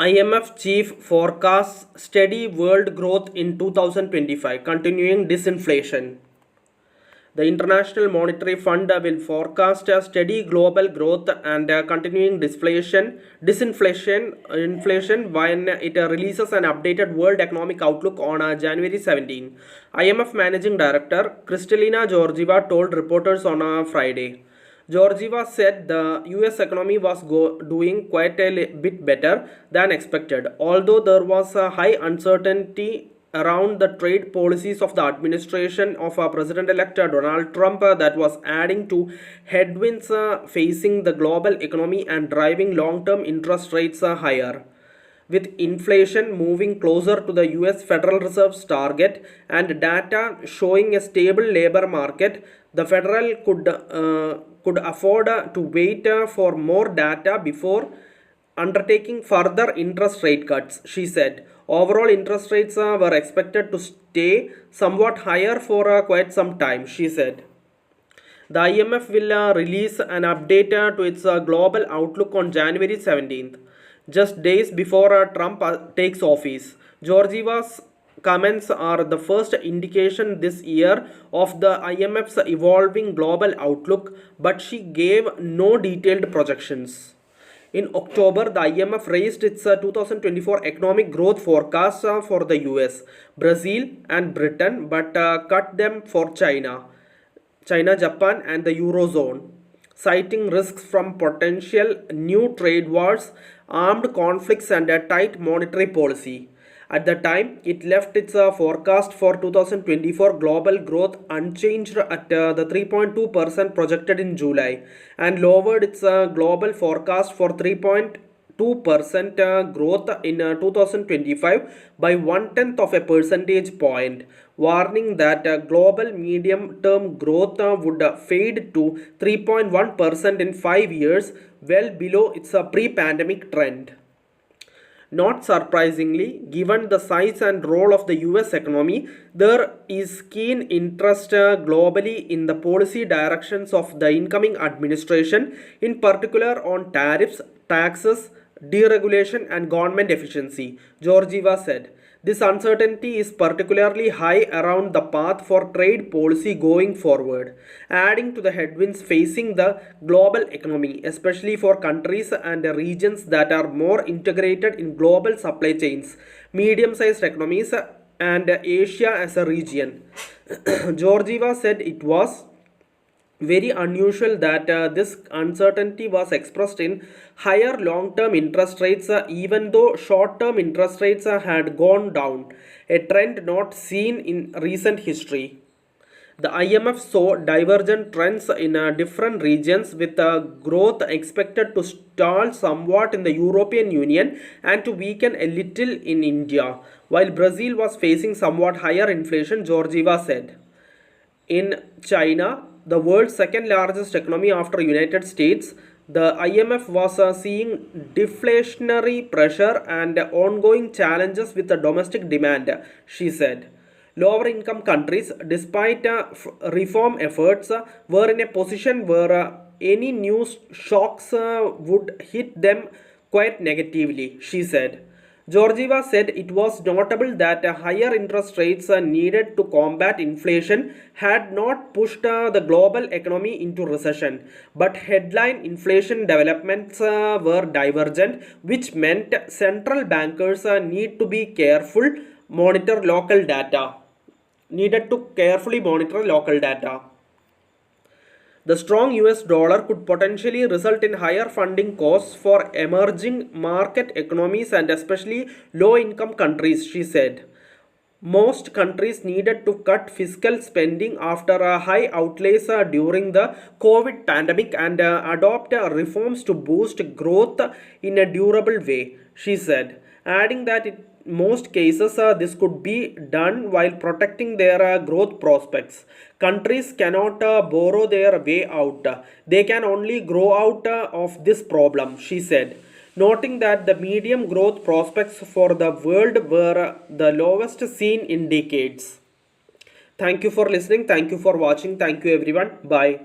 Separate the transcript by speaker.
Speaker 1: IMF chief forecasts steady world growth in 2025, continuing disinflation. The International Monetary Fund will forecast a steady global growth and continuing inflation when it releases an updated World Economic Outlook on January 17. IMF Managing Director Kristalina Georgieva told reporters on Friday. Georgieva said the US economy was doing quite a bit better than expected, although there was a high uncertainty around the trade policies of the administration of President-elect Donald Trump that was adding to headwinds facing the global economy and driving long-term interest rates higher. With inflation moving closer to the US Federal Reserve's target and data showing a stable labor market, the Federal could afford to wait for more data before undertaking further interest rate cuts, she said. Overall interest rates were expected to stay somewhat higher for quite some time, she said. The IMF will release an update to its global outlook on January 17th, just days before Trump takes office. Georgieva's comments are the first indication this year of the IMF's evolving global outlook, but she gave no detailed projections. In October, the IMF raised its 2024 economic growth forecast for the US, Brazil, and Britain, but cut them for China, Japan, and the Eurozone, citing risks from potential new trade wars, armed conflicts, and a tight monetary policy. At the time, it left its forecast for 2024 global growth unchanged at the 3.2% projected in July and lowered its global forecast for 3.2% growth in 2025 by 1/10 of a percentage point, warning that global medium-term growth would fade to 3.1% in 5 years, well below its pre-pandemic trend. Not surprisingly, given the size and role of the US economy, there is keen interest globally in the policy directions of the incoming administration, in particular on tariffs, taxes, deregulation, and government efficiency, Georgieva said. This uncertainty is particularly high around the path for trade policy going forward, adding to the headwinds facing the global economy, especially for countries and regions that are more integrated in global supply chains, medium-sized economies, and Asia as a region. Georgieva said it was very unusual that this uncertainty was expressed in higher long-term interest rates even though short-term interest rates had gone down, a trend not seen in recent history. The IMF saw divergent trends in different regions with growth expected to stall somewhat in the European Union and to weaken a little in India, while Brazil was facing somewhat higher inflation, Georgieva said. In China, the world's second largest economy after United States, the IMF was seeing deflationary pressure and ongoing challenges with the domestic demand, she said. Lower income countries, despite reform efforts, were in a position where any new shocks would hit them quite negatively, she said. Georgieva said it was notable that higher interest rates needed to combat inflation had not pushed the global economy into recession, but headline inflation developments were divergent, which meant central bankers need to be monitor local data. Needed to carefully monitor local data. The strong US dollar could potentially result in higher funding costs for emerging market economies and especially low-income countries, she said. Most countries needed to cut fiscal spending after high outlays during the COVID pandemic and adopt reforms to boost growth in a durable way, she said, adding that in most cases this could be done while protecting their growth prospects. Countries cannot borrow their way out. They can only grow out of this problem, she said, noting that the medium growth prospects for the world were the lowest seen in decades. Thank you for listening. Thank you for watching. Thank you everyone. Bye.